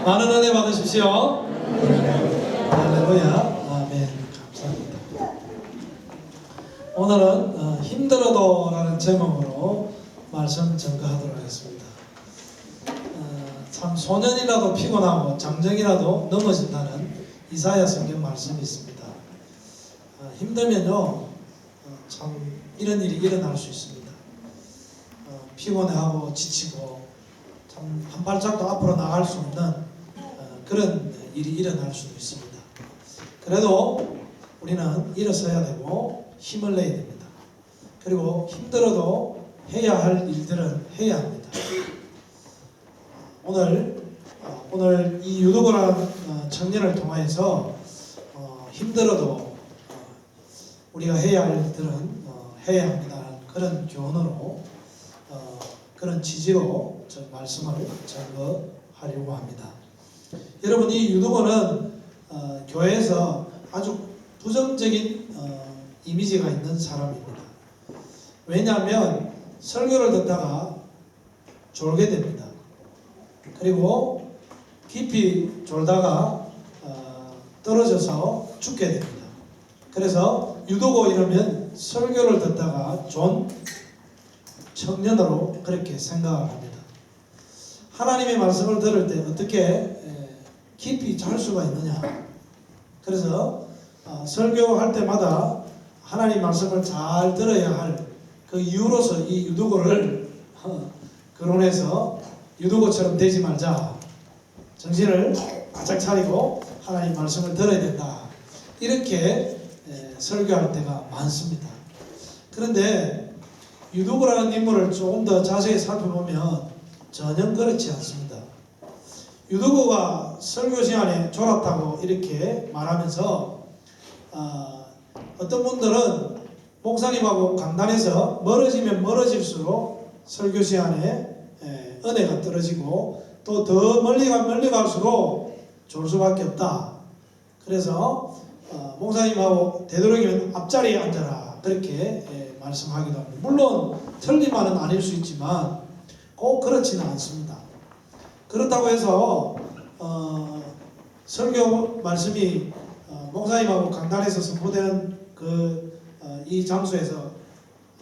많은 은혜 받으십시오. 할렐루야. 아멘. 감사합니다. 오늘은 힘들어도라는 제목으로 말씀 전가하도록 하겠습니다. 참 소년이라도 피곤하고 장정이라도 넘어진다는 이사야 성경 말씀이 있습니다. 힘들면요 참 이런 일이 일어날 수 있습니다. 피곤해하고 지치고 참 한 발짝도 앞으로 나갈 수 없는 그런 일이 일어날 수도 있습니다. 그래도 우리는 일어서야 되고 힘을 내야 됩니다. 그리고 힘들어도 해야 할 일들은 해야 합니다. 오늘 이 유도고라는 청년을 통해서 힘들어도 우리가 해야 할 일들은 해야 합니다. 그런 교훈으로 그런 취지로 저 말씀을 전거하려고 합니다. 여러분, 이 유도고는 교회에서 아주 부정적인 이미지가 있는 사람입니다. 왜냐하면 설교를 듣다가 졸게 됩니다. 그리고 깊이 졸다가 떨어져서 죽게 됩니다. 그래서 유도고 이러면 설교를 듣다가 존 청년으로 그렇게 생각을 합니다. 하나님의 말씀을 들을 때 어떻게 깊이 잘 수가 있느냐. 그래서 설교할 때마다 하나님 말씀을 잘 들어야 할 그 이유로서 이 유도고를 거론해서 유도고처럼 되지 말자. 정신을 바짝 차리고 하나님 말씀을 들어야 된다. 이렇게 설교할 때가 많습니다. 그런데 유도고라는 인물을 조금 더 자세히 살펴보면 전혀 그렇지 않습니다. 유도고가 설교 시간에 졸았다고 이렇게 말하면서 어떤 분들은 목사님하고 강단에서 멀어지면 멀어질수록 설교 시간에 은혜가 떨어지고 또 더 멀리 갈수록 졸 수밖에 없다. 그래서 목사님하고 되도록이면 앞자리에 앉아라. 그렇게 말씀하기도 합니다. 물론 틀린 말은 아닐 수 있지만 꼭 그렇지는 않습니다. 그렇다고 해서 설교 말씀이 목사님하고 강단에서 선포되는 이 장소에서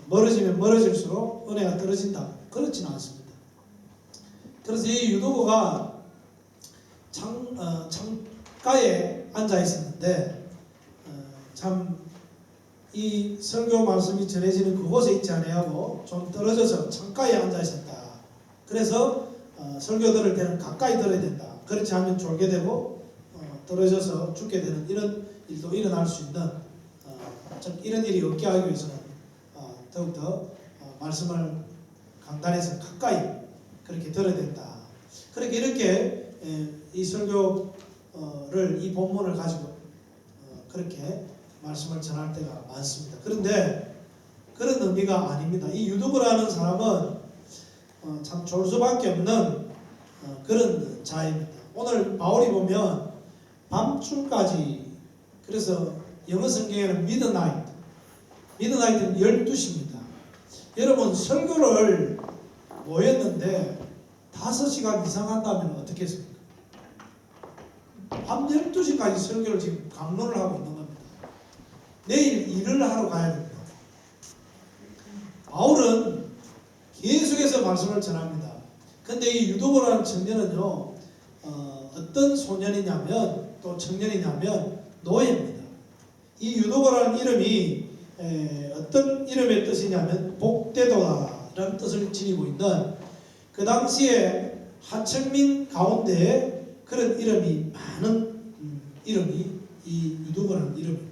멀어지면 멀어질수록 은혜가 떨어진다. 그렇지는 않습니다. 그래서 이 유도고가 창가에 앉아 있었는데 참 이 설교 말씀이 전해지는 그곳에 있지 아니하고 좀 떨어져서 창가에 앉아 있었다. 그래서 설교 들을 때는 가까이 들어야 된다. 그렇지 않으면 졸게 되고 떨어져서 죽게 되는 이런 일도 일어날 수 있는 이런 일이 없게 하기 위해서는 더욱더 말씀을 강단에서 가까이 그렇게 들어야 된다. 그렇게 이렇게 이 설교를 이 본문을 가지고 그렇게 말씀을 전할 때가 많습니다. 그런데 그런 의미가 아닙니다. 이 유두고라는 사람은 참 졸 수밖에 없는 그런 자입니다. 오늘 바울이 보면 밤중까지, 그래서 영어 성경에는 미드나잇은 12시입니다. 여러분, 설교를 모였는데 5시간 이상 한다면 어떻게 했습니까? 밤 12시까지 설교를 지금 강론을 하고 있는 겁니다. 내일 일을 하러 가야 됩니다. 바울은 계속해서 말씀을 전합니다. 근데 이 유도고라는 청년은요, 어떤 소년이냐면, 또 청년이냐면 노예입니다. 이 유도고라는 이름이 어떤 이름의 뜻이냐면 복되도다라는 뜻을 지니고 있는, 그 당시에 하층민 가운데 그런 이름이 많은 이름이 이 유도고라는 이름입니다.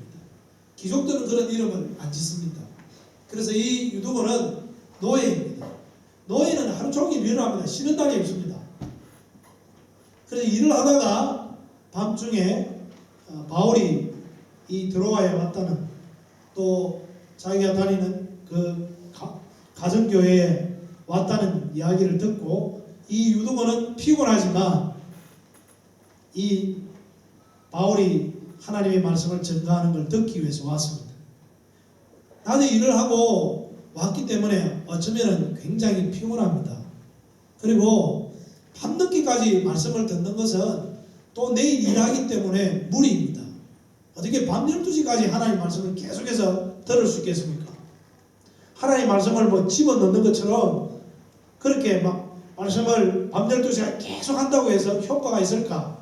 귀족들은 그런 이름을 안 짓습니다. 그래서 이 유도고는 노예입니다. 노예는 하루 종일 일을 합니다. 쉬는 날이 없습니다. 그래서 일을 하다가 밤중에 바울이 이 드로아에 왔다는, 또 자기가 다니는 그 가정교회에 왔다는 이야기를 듣고, 이 유도고는 피곤하지만 이 바울이 하나님의 말씀을 전가하는 걸 듣기 위해서 왔습니다. 낮에 일을 하고 왔기 때문에 어쩌면 굉장히 피곤합니다. 그리고 밤늦게까지 말씀을 듣는 것은 또 내일 일하기 때문에 무리입니다. 어떻게 밤 12시까지 하나님 말씀을 계속해서 들을 수 있겠습니까? 하나님 말씀을 뭐 집어넣는 것처럼 그렇게 막 말씀을 밤 12시간 계속 한다고 해서 효과가 있을까?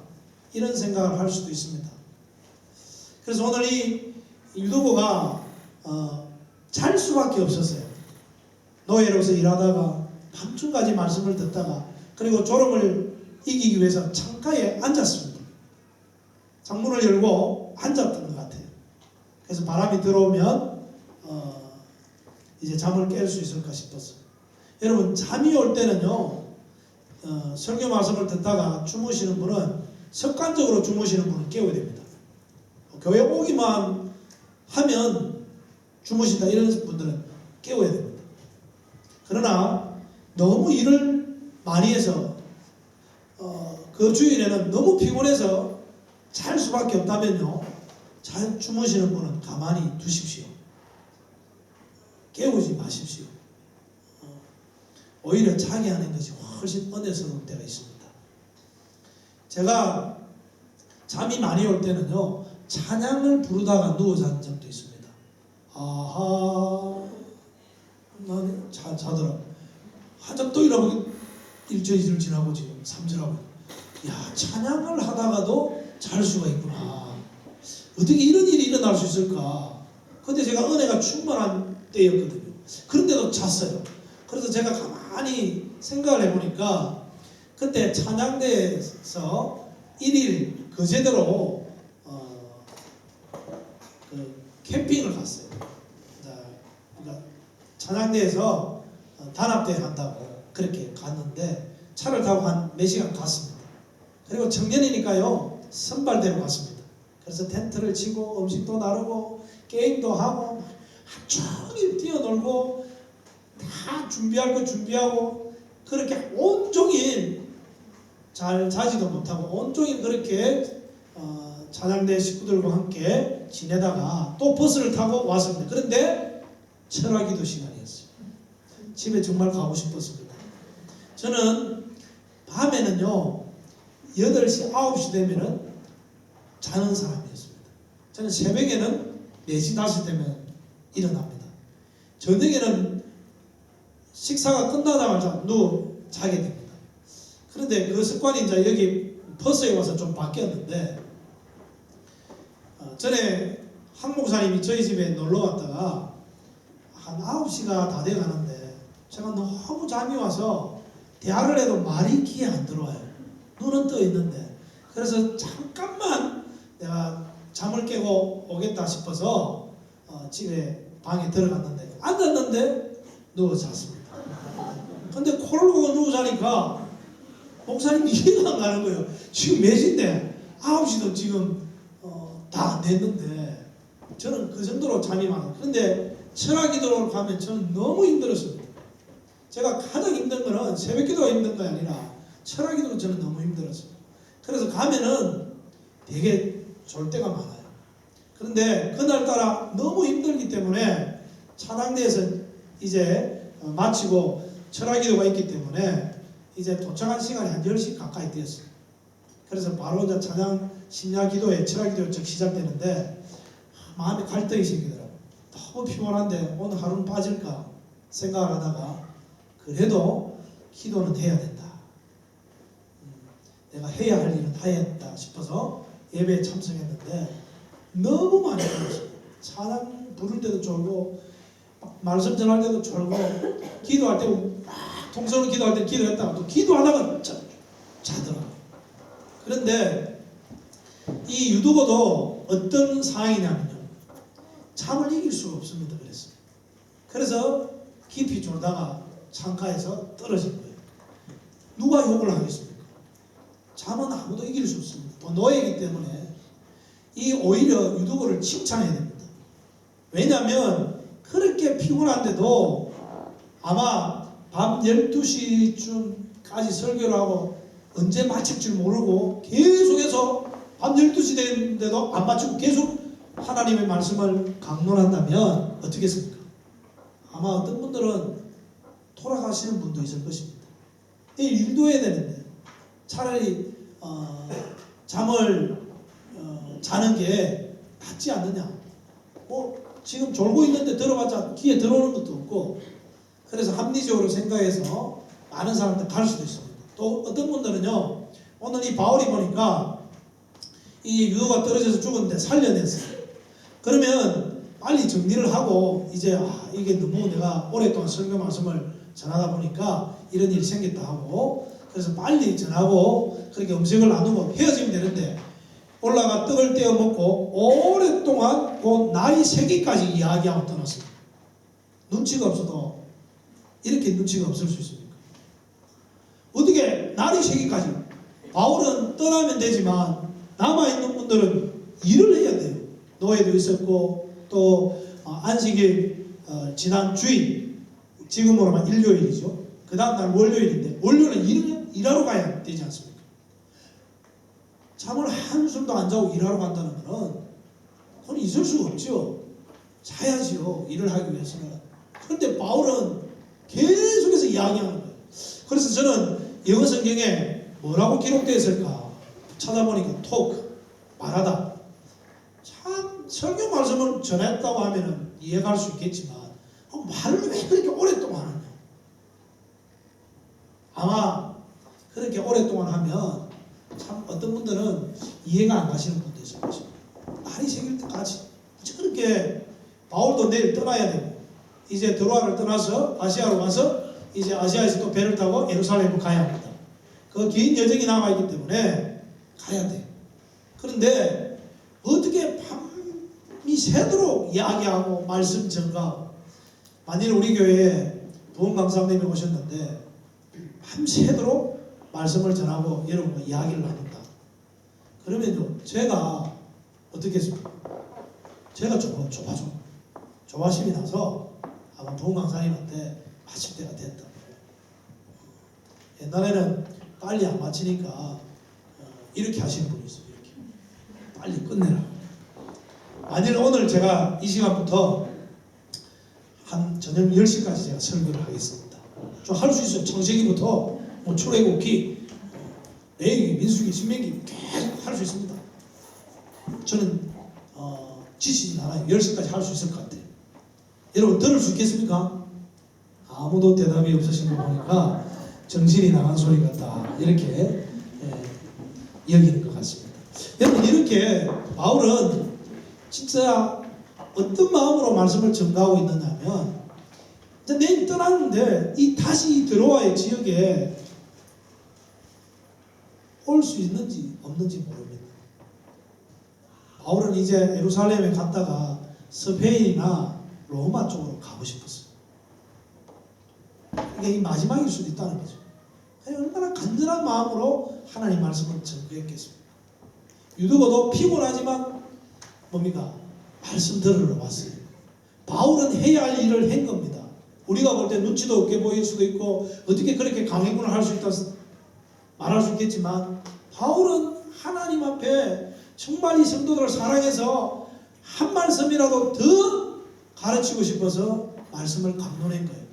이런 생각을 할 수도 있습니다. 그래서 오늘 이 유도보가 잘 수밖에 없었어요. 노예로서 일하다가 밤중까지 말씀을 듣다가 그리고 졸음을 이기기 위해서 창가에 앉았습니다. 창문을 열고 앉았던 것 같아요. 그래서 바람이 들어오면 이제 잠을 깰 수 있을까 싶었어요. 여러분, 잠이 올 때는요, 설교 말씀을 듣다가 주무시는 분은 습관적으로 주무시는 분은 깨워야 됩니다. 교회 오기만 하면 주무신다 이런 분들은 깨워야 됩니다. 그러나 너무 일을 많이 해서 그 주일에는 너무 피곤해서 잘 수밖에 없다면요, 잘 주무시는 분은 가만히 두십시오. 깨우지 마십시오. 오히려 자게 하는 것이 훨씬 은혜스러운 때가 있습니다. 제가 잠이 많이 올 때는요, 찬양을 부르다가 누워 잔 적도 있습니다. 아하, 나는 자더라. 한참 또 이러고 1절 2절 지나고 지금 3절하고, 야, 찬양을 하다가도 잘 수가 있구나. 어떻게 이런 일이 일어날 수 있을까? 근데 제가 은혜가 충만한 때였거든요. 그런데도 잤어요. 그래서 제가 가만히 생각을 해보니까 그때 찬양대에서 1일 거제도로 그 캠핑을 갔어요. 그러니까 찬양대에서 단합대회 한다고 그렇게 갔는데 차를 타고 한 몇 시간 갔습니다. 그리고 청년이니까요, 선발대로 갔습니다. 그래서 텐트를 치고 음식도 나르고 게임도 하고 하루 종일 뛰어놀고 다 준비할 거 준비하고 그렇게 온종일 잘 자지도 못하고 온종일 그렇게 찬양대 식구들과 함께 지내다가 또 버스를 타고 왔습니다. 그런데 철학기도 시간이었어요. 집에 정말 가고 싶었습니다. 저는 밤에는요 8시, 9시 되면은 자는 사람이었습니다. 저는 새벽에는 4시, 5시 되면 일어납니다. 저녁에는 식사가 끝나자마자 자게 됩니다. 그런데 그 습관이 이제 여기 버스에 와서 좀 바뀌었는데, 전에 한 목사님이 저희 집에 놀러 왔다가 한 9시가 다 돼 가는데 제가 너무 잠이 와서 대화를 해도 말이 귀에 안 들어와요. 눈은 떠 있는데. 그래서 잠깐만 내가 잠을 깨고 오겠다 싶어서 집에 방에 들어갔는데 앉았는데 누워 잤습니다. 근데 코를 고고 누워 자니까 목사님 이해가 안 가는 거예요. 지금 몇 시인데 9시도 지금 다 안 됐는데 저는 그 정도로 잠이 많아요. 그런데 철학기도로 가면 저는 너무 힘들었습니다. 제가 가장 힘든 거는 새벽기도가 힘든 거 아니라 철학기도로 저는 너무 힘들었어요. 그래서 가면은 되게 졸 때가 많아요. 그런데 그날따라 너무 힘들기 때문에 찬양대에서 이제 마치고 철학기도가 있기 때문에 이제 도착한 시간이 한 10시 가까이 되었어요. 그래서 바로 이제 찬양 심야기도에 철학기도가 시작되는데 마음에 갈등이 생기더라고요. 너무 피곤한데 오늘 하루는 빠질까 생각을 하다가 그래도 기도는 해야 된다. 내가 해야 할 일은 하였다 싶어서 예배에 참석했는데 너무 많이 졸았어요. 찬양 부를 때도 졸고 말씀 전할 때도 졸고 기도할 때 막 통성으로 기도할 때 기도했다가 또 기도하다가 자더라고요. 그런데 이 유두고도 어떤 상황이냐면요, 잠을 이길 수가 없습니다. 그래서 깊이 졸다가 창가에서 떨어진 거예요. 누가 욕을 하겠습니까? 잠은 아무도 이길 수 없습니다. 또 노예이기 때문에 이 오히려 유두고를 칭찬해야 됩니다. 왜냐하면 그렇게 피곤한데도 아마 밤 12시쯤까지 설교를 하고 언제 마칠 줄 모르고 계속해서 밤 12시 되는데도 안 마치고 계속 하나님의 말씀을 강론한다면 어떻겠습니까? 아마 어떤 분들은 돌아가시는 분도 있을 것입니다. 일도 해야 되는데 차라리 잠을 자는 게 낫지 않느냐. 지금 졸고 있는데 들어봤자 귀에 들어오는 것도 없고, 그래서 합리적으로 생각해서 많은 사람들 갈 수도 있습니다. 또 어떤 분들은요, 오늘 이 바울이 보니까 이 유도가 떨어져서 죽었는데 살려냈어요. 그러면 빨리 정리를 하고 이제 이게 너무 내가 오랫동안 설교 말씀을 전하다 보니까 이런 일이 생겼다 하고, 그래서 빨리 전하고 그렇게 음식을 나누고 헤어지면 되는데, 올라가 떡을 떼어 먹고 오랫동안 그 날이 새기까지 이야기하고 떠났습니다. 눈치가 없어도 이렇게 눈치가 없을 수 있습니까? 어떻게 날이 새기까지? 바울은 떠나면 되지만 남아있는 분들은 일을 해야 돼요. 노예도 있었고, 또 안식일 지난 주일, 지금으로만 일요일이죠. 그 다음 날 월요일인데, 월요일은 일하러 가야 되지 않습니까? 잠을 한숨도 안 자고 일하러 간다는 거는 그건 있을 수가 없죠. 자야지요, 일을 하기 위해서는. 그런데 바울은 계속해서 이야기하는 거예요. 그래서 저는 영어 성경에 뭐라고 기록되어 있을까 찾아보니까 토크, 말하다. 참 설교 말씀을 전했다고 하면 이해할 수 있겠지만 말을 왜 그렇게 오랫동안 하냐. 아마 그렇게 오랫동안 하면 참 어떤 분들은 이해가 안 가시는 분도 있을 것입니다. 날이 새길 때까지 저렇게. 바울도 내일 떠나야 되고, 이제 드로아를 떠나서 아시아로 가서 이제 아시아에서 또 배를 타고 예루살렘으로 가야 합니다. 그 긴 여정이 남아있기 때문에 가야 돼요. 그런데 어떻게 밤이 새도록 이야기하고 말씀 전가하고, 만일 우리 교회에 부흥 강사님이 오셨는데 밤새도록 말씀을 전하고 여러분과 이야기를 나눈다. 그러면요, 제가 어떻게 했습니까? 제가 조바심이 나서 아마 부흥 강사님한테 마칠 때가 됐다. 옛날에는 빨리 안 마치니까 이렇게 하시는 분이 있어요. 이렇게 빨리 끝내라. 만일 오늘 제가 이 시간부터 한 저녁 10시까지 제가 설교를 하겠습니다. 좀 할 수 있어요. 창세기부터 출애굽기, 레위기, 민수기, 신명기 계속 할 수 있습니다. 저는 지치진 않아요. 10시까지 할 수 있을 것 같아요. 여러분 들을 수 있겠습니까? 아무도 대답이 없으신 거 보니까 정신이 나간 소리 같다, 이렇게 여기는 것 같습니다. 여러분, 이렇게 바울은 진짜 어떤 마음으로 말씀을 전가하고 있느냐면, 내일 떠났는데 다시 드로아의 지역에 올 수 있는지 없는지 모릅니다. 바울은 이제 예루살렘에 갔다가 스페인이나 로마 쪽으로 가고 싶었어요. 이게 이 마지막일 수도 있다는 거죠. 얼마나 간절한 마음으로 하나님 말씀을 전구했겠습니까? 유두고도 피곤하지만 뭡니까? 말씀 들으러 왔어요. 바울은 해야 할 일을 한 겁니다. 우리가 볼 때 눈치도 없게 보일 수도 있고 어떻게 그렇게 강행군을 할 수 있다 말할 수 있겠지만, 바울은 하나님 앞에 정말 이 성도들을 사랑해서 한 말씀이라도 더 가르치고 싶어서 말씀을 감론한 거예요.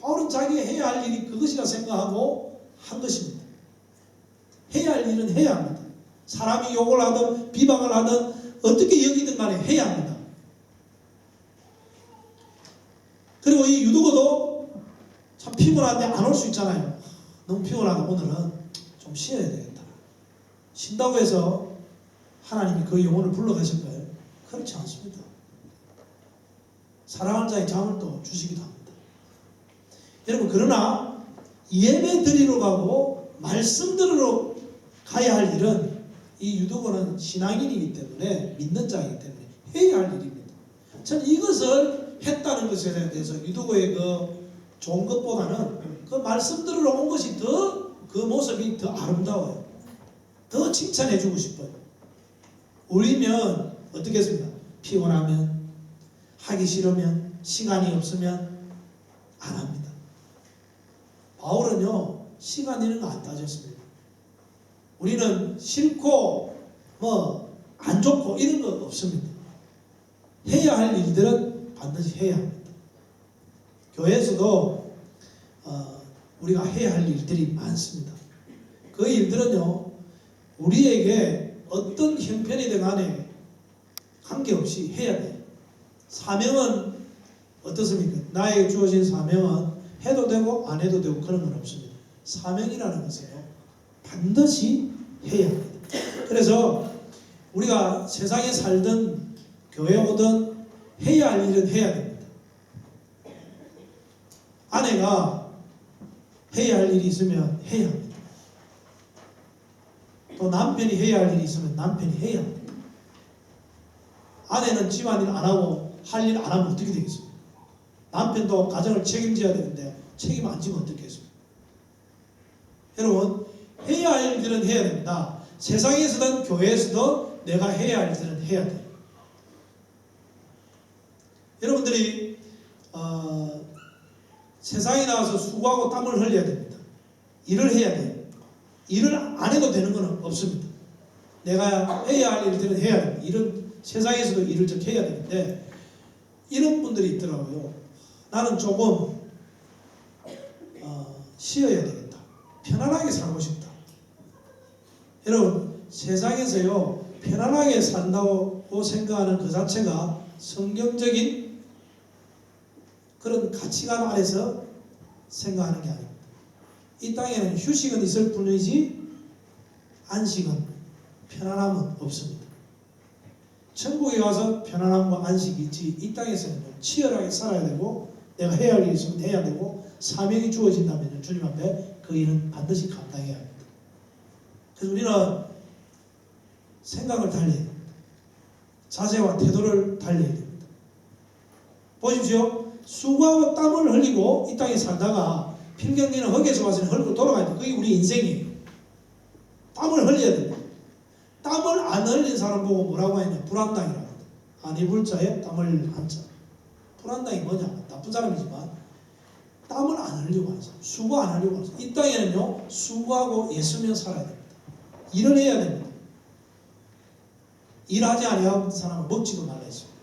바울은 자기가 해야 할 일이 그것이라 생각하고 한 것입니다. 해야 할 일은 해야 합니다. 사람이 욕을 하든 비방을 하든 어떻게 여기든 간에 해야 합니다. 그리고 이 유두고도 참 피곤한데 안 올 수 있잖아요. 너무 피곤하다, 오늘은 좀 쉬어야 되겠다. 쉰다고 해서 하나님이 그 영혼을 불러가실 거예요? 그렇지 않습니다. 사랑하는 자의 잠을 또 주시기도 합니다. 여러분, 그러나 예배 드리러 가고 말씀 들으러 가야 할 일은, 이 유두고는 신앙인이기 때문에, 믿는 자이기 때문에 해야 할 일입니다. 저는 이것을 했다는 것에 대해서 유두고의 그 좋은 것보다는 그 말씀 들으러 온 것이 그 모습이 더 아름다워요. 더 칭찬해 주고 싶어요. 우리면 어떻게 했습니까? 피곤하면, 하기 싫으면, 시간이 없으면 안 합니다. 바울은요, 시간 이런 거 안 따졌습니다. 우리는 싫고 안 좋고 이런 거 없습니다. 해야 할 일들은 반드시 해야 합니다. 교회에서도 우리가 해야 할 일들이 많습니다. 그 일들은요, 우리에게 어떤 형편이든 간에 관계없이 해야 돼요. 사명은 어떻습니까? 나에게 주어진 사명은 해도 되고 안 해도 되고 그런 건 없습니다. 사명이라는 것은요, 반드시 해야 합니다. 그래서 우리가 세상에 살든 교회 오든 해야 할 일은 해야 됩니다. 아내가 해야 할 일이 있으면 해야 합니다. 또 남편이 해야 할 일이 있으면 남편이 해야 합니다. 아내는 집안일 안 하고 할 일 안 하면 어떻게 되겠습니까? 남편도 가정을 책임져야 되는데 책임 안 지면 어떻겠습니까? 여러분, 해야 할 일들은 해야 됩니다. 세상에서든 교회에서도 내가 해야 할 일들은 해야 돼요. 여러분들이 세상에 나와서 수고하고 땀을 흘려야 됩니다. 일을 해야 돼요. 일을 안 해도 되는 건 없습니다. 내가 해야 할 일들은 해야 됩니다. 일은 세상에서도 일을 좀 해야 되는데 이런 분들이 있더라고요. 나는 조금 쉬어야 되겠다. 편안하게 살고 싶다. 여러분, 세상에서요, 편안하게 산다고 생각하는 그 자체가 성경적인 그런 가치관 아래서 생각하는 게 아닙니다. 이 땅에는 휴식은 있을 뿐이지 안식은, 편안함은 없습니다. 천국에 가서 편안함과 안식이 있지, 이 땅에서는 치열하게 살아야 되고 내가 해야 할 일이 있으면 해야 되고 사명이 주어진다면 주님 앞에 그 일은 반드시 감당해야 합니다. 그래서 우리는 생각을 달려야 됩니다. 자세와 태도를 달려야 됩니다. 보십시오. 수고하고 땀을 흘리고 이 땅에 살다가 필경기는 흙에서 와서는 흙으로 돌아가야 돼. 그게 우리 인생이에요. 땀을 흘려야 됩니다. 땀을 안 흘린 사람 보고 뭐라고 하냐? 불안당이라고 합니다. 안이불자에 땀을 한자. 불안당이 뭐냐? 나쁜 사람이지만 땀을 안 흘리고 하는 사람, 수고 안 하려고 하는 사람. 이 땅에는요, 수고하고 애쓰며 살아야 됩니다. 일을 해야 됩니다. 일하지 아니하는 사람은 먹지도 말라 했습니다.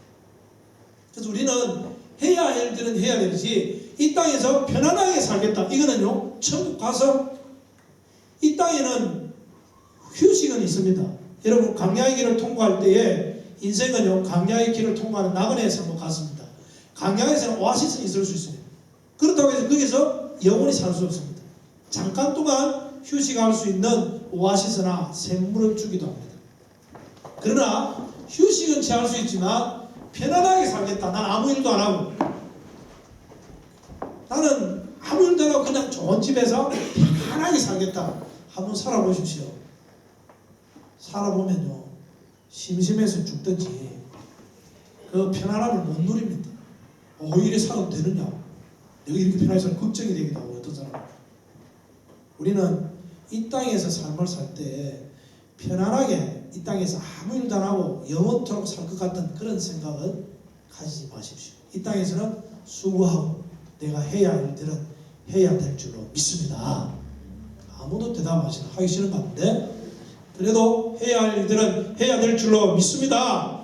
그래서 우리는 해야 할 일들은 해야 되지, 이 땅에서 편안하게 살겠다. 이거는요, 천국 가서 이 땅에는 휴식은 있습니다. 여러분, 강야의 길을 통과할 때에 인생은요, 강야의 길을 통과하는 나그네의 삶과 같습니다. 강야에서는 오아시스는 있을 수 있어요. 그렇다고 해서 거기서 영원히 살 수 없습니다. 잠깐 동안 휴식할 수 있는 오아시스나 샘물을 주기도 합니다. 그러나 휴식은 취할 수 있지만 편안하게 살겠다. 난 아무 일도 안 하고, 나는 아무 일도 안 하고 그냥 좋은 집에서 편안하게 살겠다. 한번 살아보십시오. 살아보면요, 심심해서 죽든지 그 편안함을 못 누립니다. 이래 살아도 되느냐? 내가 이렇게 편하게 살면 걱정이 되기도 하고, 어떤 사람은. 우리는 이 땅에서 삶을 살 때 편안하게 이 땅에서 아무 일도 안 하고 영원토록 살 것 같은 그런 생각을 가지지 마십시오. 이 땅에서는 수고하고 내가 해야 할 일들은 해야 될 줄로 믿습니다. 아무도 대답하기 싫은 것 같은데, 그래도 해야 할 일들은 해야 될 줄로 믿습니다.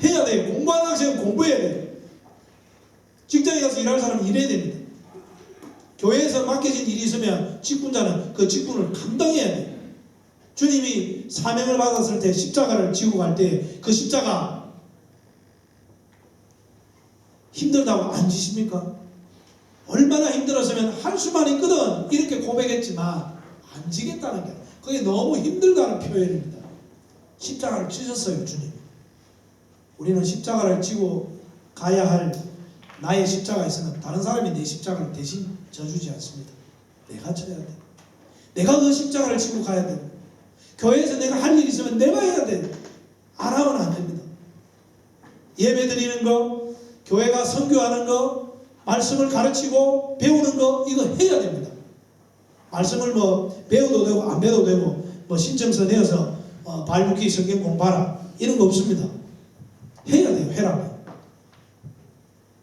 해야 돼요. 공부하는 학생은 공부해야 돼요. 직장에 가서 일할 사람은 일해야 됩니다. 교회에서 맡겨진 일이 있으면 직분자는 그 직분을 감당해야 돼요. 주님이 사명을 받았을 때 십자가를 지고 갈 때 그 십자가 힘들다고 안 지십니까? 얼마나 힘들었으면 할 수만 있거든 이렇게 고백했지만 안 지겠다는 게, 그게 너무 힘들다는 표현입니다. 십자가를 지셨어요, 주님. 우리는 십자가를 지고 가야 할 나의 십자가 있으면 다른 사람이 내 십자가를 대신 져주지 않습니다. 내가 져야 돼. 내가 그 십자가를 지고 가야 돼. 교회에서 내가 할 일이 있으면 내가 해야 돼. 안 하면 안 됩니다. 예배 드리는 거, 교회가 선교하는 거, 말씀을 가르치고 배우는 거, 이거 해야 됩니다. 말씀을 배워도 되고 안 배워도 되고 신청서 내어서 발붙기 성경 공부하라 이런 거 없습니다. 해야 돼요. 해라면.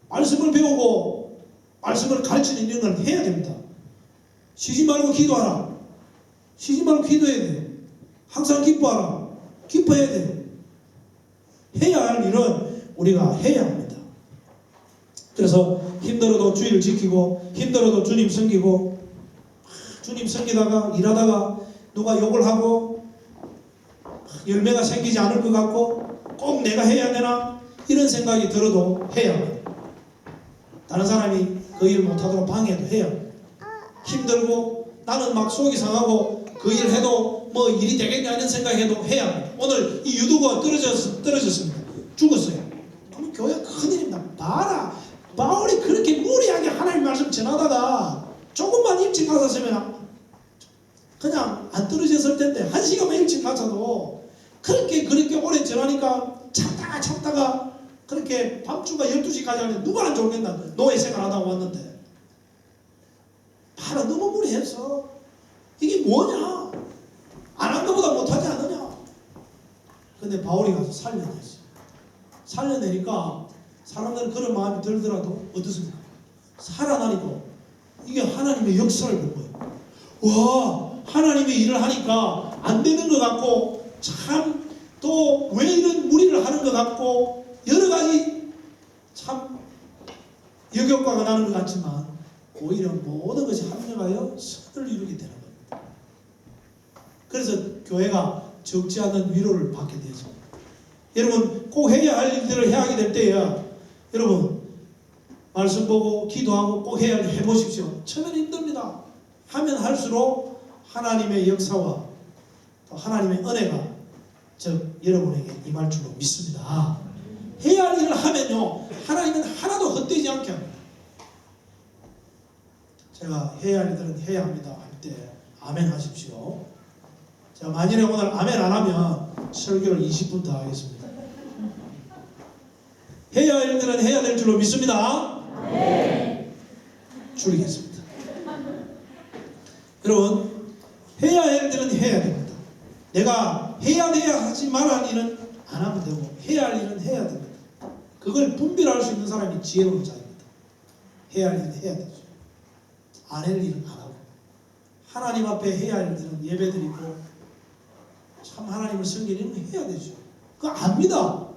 말씀을 배우고 말씀을 가르치는 일은 해야 됩니다. 쉬지 말고 기도하라. 쉬지 말고 기도해야 돼요. 항상 기뻐하라. 기뻐해야 돼요. 해야 할 일은 우리가 해야 합니다. 그래서 힘들어도 주의를 지키고 힘들어도 주님 섬기고 주님 섬기다가 일하다가 누가 욕을 하고 열매가 생기지 않을 것 같고 꼭 내가 해야 되나 이런 생각이 들어도 해야 합니다. 다른 사람이 그 일 못하도록 방해도 해야 합니다. 힘들고 나는 막 속이 상하고 그 일 해도 뭐 일이 되겠냐 이런 생각해도 해야 합니다. 오늘 이 유두가 떨어졌습니다. 죽었어요. 그럼 교회가 큰일입니다. 봐라, 바울이 그렇게 무리하게 하나님 말씀 전하다가 조금만 일찍 갔었으면 그냥 안 떨어졌을 텐데, 한 시간만 일찍 가서도 그렇게 오래 전하니까 참다가 그렇게 밤중가 12시까지 하면 누가 안 좋겠나. 노예 생활하다가 왔는데 봐라, 너무 무리했어. 이게 뭐냐, 안 한 것보다 못하지 않느냐. 근데 바울이 가서 살려냈어요. 살려내니까 사람들은 그런 마음이 들더라도 어떻습니까? 살아나니까 이게 하나님의 역사를 본 거예요. 와, 하나님의 일을 하니까 안 되는 것 같고 참 또 왜 이런 무리를 하는 것 같고 여러 가지 참 역효과가 나는 것 같지만 오히려 모든 것이 합력하여 선을 이루게 되는 겁니다. 그래서 교회가 적지 않은 위로를 받게 되죠. 여러분 꼭 해야 할 일들을 해야 될 때야 여러분 말씀 보고 기도하고 꼭 해야 할 일 해보십시오. 처음에는 힘듭니다. 하면 할수록 하나님의 역사와 또 하나님의 은혜가 즉 여러분에게 임할 줄로 믿습니다. 해야 할 일을 하면요 하나님은 하나도 헛되지 않게 합니다. 제가 해야 할 일들은 해야 합니다 할 때 아멘 하십시오. 제가 만일에 오늘 아멘 안 하면 설교를 20분 더 하겠습니다. 해야 할 일들은 해야 될 줄로 믿습니다. 네. 줄이겠습니다. 여러분 해야 할 일들은 해야 됩니다. 내가 해야 하지 말아야 할 일은 안 하면 되고 해야 할 일은 해야 됩니다. 그걸 분별할 수 있는 사람이 지혜로운 자입니다. 해야 할 일은 해야 되죠. 안 할 일은 안 하고 하나님 앞에 해야 할 일들은 예배드리고 참 하나님을 섬기는 건 해야 되죠. 그거 압니다.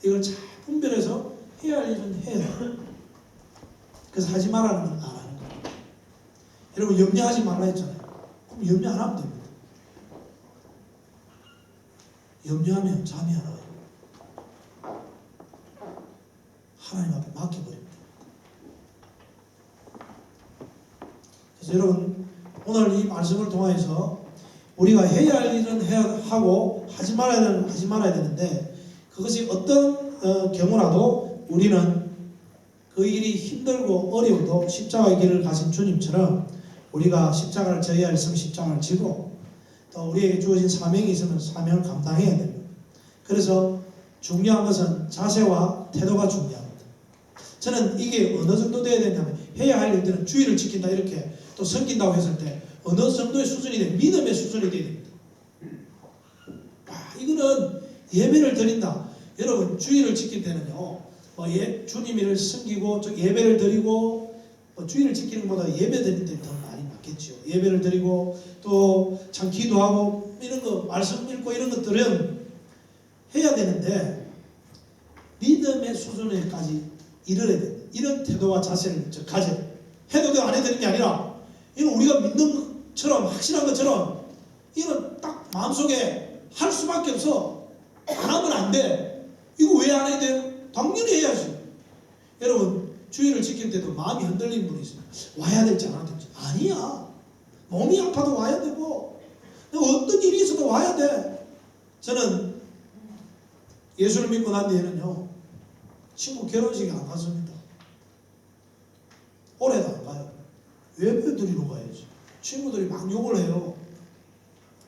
이걸 잘 분별해서 해야 할 일은 해야 돼요. 그래서 하지 말라는 건 안 하는 거예요. 여러분 염려하지 말라 했잖아요. 그럼 염려 안 하면 됩니다. 염려하면 잠이 안 와요. 하나님 앞에 맡겨버립니다. 그래서 여러분 오늘 이 말씀을 통해서 우리가 해야 할 일은 해야 하고 하지 말아야 되는데 그것이 어떤 경우라도 우리는 그 일이 힘들고 어려워도 십자가의 길을 가신 주님처럼 우리가 십자가를 져야 할 있으면 십자가를 지고 또 우리에게 주어진 사명이 있으면 사명을 감당해야 됩니다. 그래서 중요한 것은 자세와 태도가 중요합니다. 저는 이게 어느 정도 돼야 되냐면 해야 할 일들은 주의를 지킨다 이렇게 또 섬긴다고 했을 때 어느 정도의 수준이 돼 믿음의 수준이 돼야 됩니다. 이거는 예배를 드린다. 여러분 주의를 지킬 때는요 주님을 섬기고 예배를 드리고 주의를 지키는 것보다 예배 드릴 때 더 많이 맞겠죠. 예배를 드리고 또 참 기도하고 이런 거 말씀 읽고 이런 것들은 해야 되는데 믿음의 수준에까지 이르러야 됩니다. 이런 태도와 자세를 가져 해도 되고 안 해도 되는 게 아니라 이건 우리가 믿는 것처럼 확실한 것처럼 이건 딱 마음속에 할 수밖에 없어. 안 하면 안 돼. 이거 왜 안 해야 돼요? 당연히 해야지. 여러분 주의를 지킬 때도 마음이 흔들리는 분이 있어요. 와야 될지 안 와야 될지. 아니야. 몸이 아파도 와야 되고 어떤 일이 있어도 와야 돼. 저는 예수를 믿고 난 뒤에는요 친구 결혼식에 안 갔습니다. 올해도 안 가요. 예배 드리러 가야지. 친구들이 막 욕을 해요.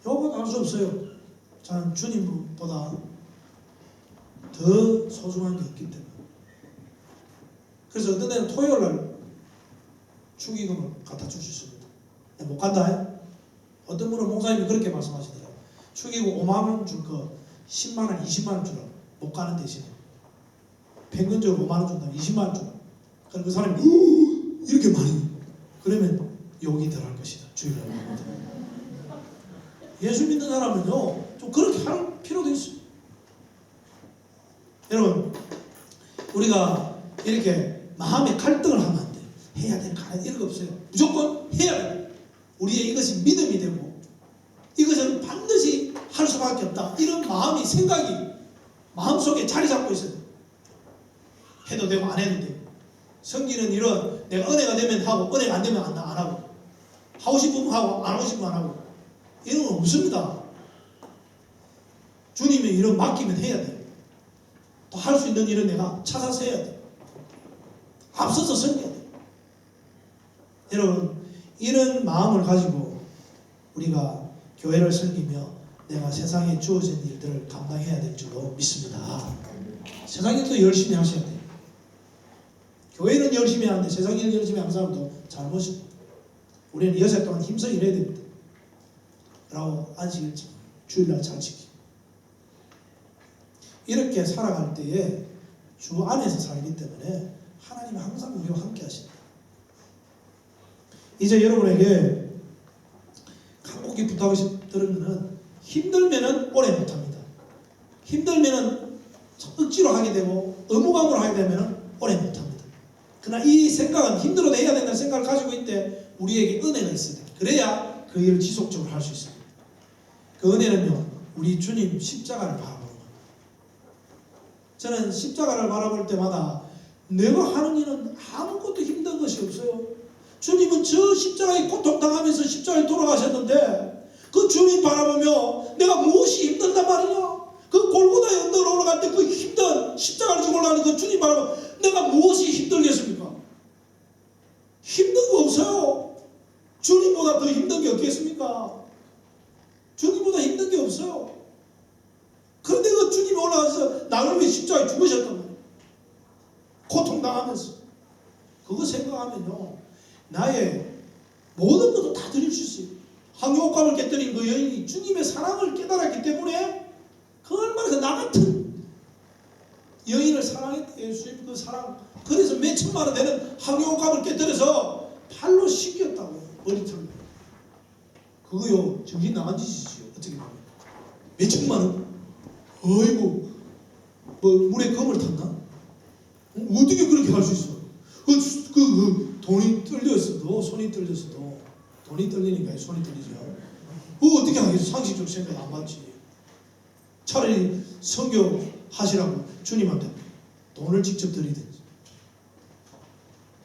욕은 할 수 없어요. 저는 주님보다 더 소중한 게 있기 때문에. 그래서 어떤 데는 토요일날 축의금을 갖다 줄 수 있습니다. 못 간다. 어떤 분은 목사님이 그렇게 말씀하시더라고요. 축의금 5만 원 줄 거 10만 원, 20만 원 주라. 못 가는 대신에 평균적으로 5만 원 준다면 20만 원 주라. 그럼 그 사람이 이렇게 많이 그러면 욕이 들어갈 것이다. 주의를 합니다. 예수 믿는 사람은요 좀 그렇게 할 필요도 있어요. 여러분 우리가 이렇게 마음의 갈등을 하면 안 돼요. 해야 될 거 이런 거 없어요. 무조건 해야 돼요. 우리의 이것이 믿음이 되고 이것은 반드시 할 수밖에 없다. 이런 마음이 생각이 마음속에 자리 잡고 있어요. 해도 되고 안 해도 되고. 성기는 일은 내가 은혜가 되면 하고 은혜가 안 되면 안 하고 하고 싶으면 하고 안 하고 싶으면 안 하고 이런 건 없습니다. 주님의 일은 맡기면 해야 돼요. 또 할 수 있는 일은 내가 찾아서 해야 돼요. 앞서서 섬겨야 돼요. 여러분 이런 마음을 가지고 우리가 교회를 섬기며 내가 세상에 주어진 일들을 감당해야 될 줄로 믿습니다. 세상 일도 열심히 하셔야 돼요. 교회는 열심히 하는데 세상 일 열심히 하는 사람도 잘못입니다. 우리는 여세 동안 힘써 일해야 됩니다. 라고 안식일 주일날 잘 지키고 이렇게 살아갈 때에 주 안에서 살기 때문에 하나님은 항상 우리와 함께 하신다. 이제 여러분에게 간곡히 부탁하고 싶으면 힘들면은 오래 못합니다. 힘들면은 억지로 하게 되고 의무감으로 하게 되면은 오래 못합니다. 그러나 이 생각은 힘들어도 해야 된다는 생각을 가지고 있는데 우리에게 은혜가 있어야 돼요. 그래야 그 일을 지속적으로 할 수 있습니다. 그 은혜는요 우리 주님 십자가를 바라보는 거예요. 저는 십자가를 바라볼 때마다 내가 하는 일은 아무것도 힘든 것이 없어요. 주님은 저 십자가에 고통당하면서 십자가에 돌아가셨는데 그 주님 바라보며 내가 무엇이 힘들단 말이냐. 그 골고다의 언덕으로 올라갈 때 그 힘든 십자가를 지고 올라가는 그 주님 바라보며 내가 무엇이 힘들겠습니까? 힘든 거 없어요. 주님보다 더 힘든 게 없겠습니까? 주님보다 힘든 게 없어요. 그런데 그 주님이 올라가서 나를 위해 십자가에 죽으셨단 말이에요. 고통당하면서. 그거 생각하면요 나의 모든 것도 다 드릴 수 있어요. 항유옥합을 깨뜨린 그 여인이 주님의 사랑을 깨달았기 때문에 그 얼마나 그 나 같은 여인을 사랑했다. 예수님 그 사랑. 그래서 몇 천만 원 되는 항유옥합을 깨뜨려서 팔로 씻겼다고. 머리털로. 그거요 정신 나간 짓이지요. 어떻게 보면 몇 천만 원? 어이구 뭐 물에 검을 탔나? 어떻게 그렇게 할 수 있어? 돈이 떨렸어도 손이 떨렸어도 돈이 떨리니까 손이 떨리죠. 어떻게 하겠어? 상식적 생각이 안 맞지. 차라리 선교 하시라고 주님한테 돈을 직접 드리든지.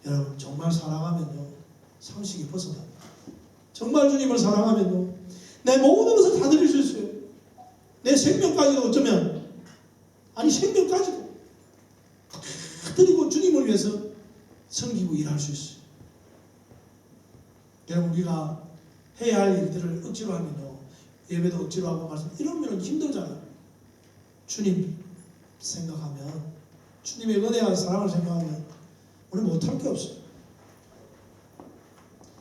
여러분 정말 사랑하면요 상식이 벗어납니다. 정말 주님을 사랑하면요 내 모든 것을 다 드릴 수 있어요. 내 생명까지도 어쩌면 아니 생명까지도 다 드리고 주님을 위해서 섬기고 일할 수 있어요. 여러분 우리가 해야 할 일들을 억지로 하면요 예배도 억지로 하고 말씀 이러면 힘들잖아요. 주님 생각하면 주님의 은혜와 사랑을 생각하면 우리 못할 게 없어요.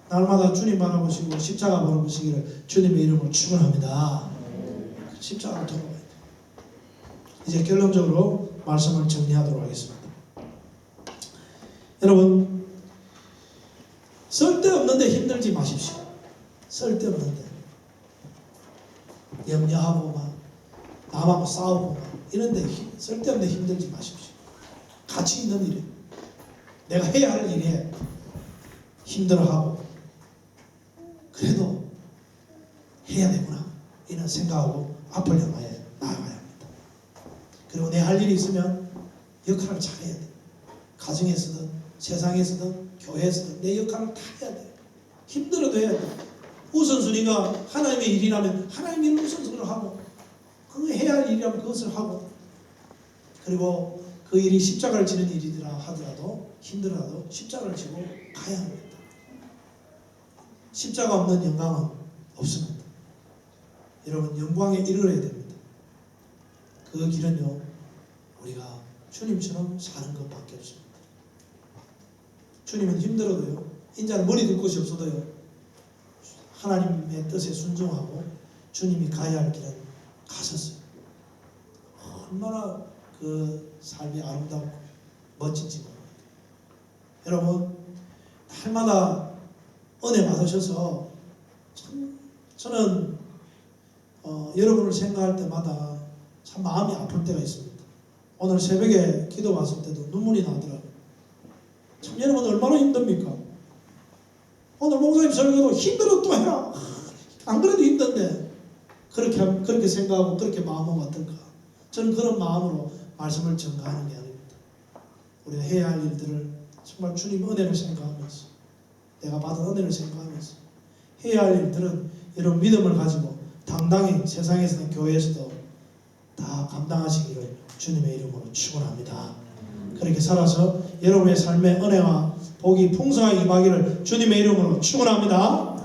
날마다 주님 바라보시고 십자가 바라보시기를 주님의 이름으로 축원합니다. 십자가를 통과해야 돼요. 이제 결론적으로 말씀을 정리하도록 하겠습니다. 여러분 쓸데없는데 힘들지 마십시오. 쓸데없는데 염려하고 막 남하고 싸우고 막 이런데 쓸데없는데 힘들지 마십시오. 가치 있는 일에 내가 해야 할 일에 힘들어하고 그래도 해야 되구나 이런 생각하고 앞을 향하여 나아가야 합니다. 그리고 내 할 일이 있으면 역할을 잘해야 돼. 가정에서든 세상에서든 교회에서든 내 역할을 다 해야 돼. 힘들어도 해야 돼. 우선순위가 하나님의 일이라면 하나님의 일을 우선순위로 하고 그 해야 할 일이라면 그것을 하고 그리고 그 일이 십자가를 지는 일이라 하더라도 힘들어도 십자가를 지고 가야 합니다. 십자가 없는 영광은 없습니다. 여러분 영광에 이르러야 됩니다. 그 길은요 우리가 주님처럼 사는 것밖에 없습니다. 주님은 힘들어도요 인자는 머리 둘 곳이 없어도요 하나님의 뜻에 순종하고 주님이 가야 할 길은 가셨어요. 얼마나 그 삶이 아름답고 멋진지 모릅니다. 여러분 날마다 은혜 받으셔서 참 저는 여러분을 생각할 때마다 참 마음이 아플 때가 있습니다. 오늘 새벽에 기도 왔을 때도 눈물이 나더라고요. 참 여러분 얼마나 힘듭니까? 오늘 목사님 설교도 힘들어 또 해라. 안 그래도 힘든데 그렇게 생각하고 그렇게 마음은 어떨까? 저는 그런 마음으로 말씀을 전가하는 게 아닙니다. 우리가 해야 할 일들을 정말 주님 은혜를 생각하면서 내가 받은 은혜를 생각하면서 해야 할 일들은 이런 믿음을 가지고 당당히 세상에서는 교회에서도 다 감당하시기를 주님의 이름으로 축원합니다. 그렇게 살아서 여러분의 삶의 은혜와 복이 풍성하게 임하기를 주님의 이름으로 축원합니다.